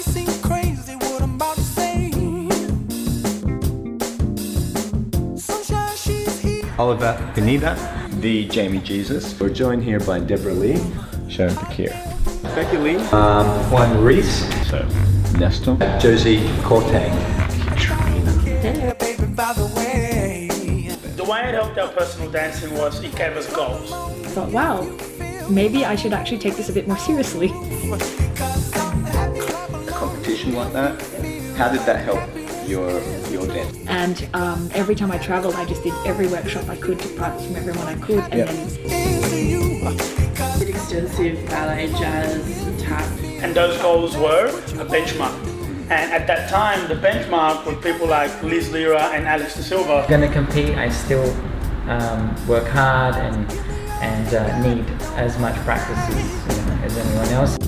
might seem crazy what I'm about to say. Sunshine, she's here. Oliver Pineda, the Jamie Jesus. We're joined here by Deborah Lee, Sharon Fakir, Becky Lee, Juan Reese, so Nestor, Josie Cortang, Yeah, baby, by the way. The way it helped our personal dancing was it gave us goals. I thought, wow, maybe I should actually take this a bit more seriously. a competition like that. How did that help your dance? And every time I travelled, I just did every workshop I could to practice from everyone I could. And then Did extensive ballet, jazz, tap. And those goals were a benchmark. And at that time, the benchmark were people like Liz Lira and Alex De Silva. Going to compete, I still work hard and need as much practice as anyone else.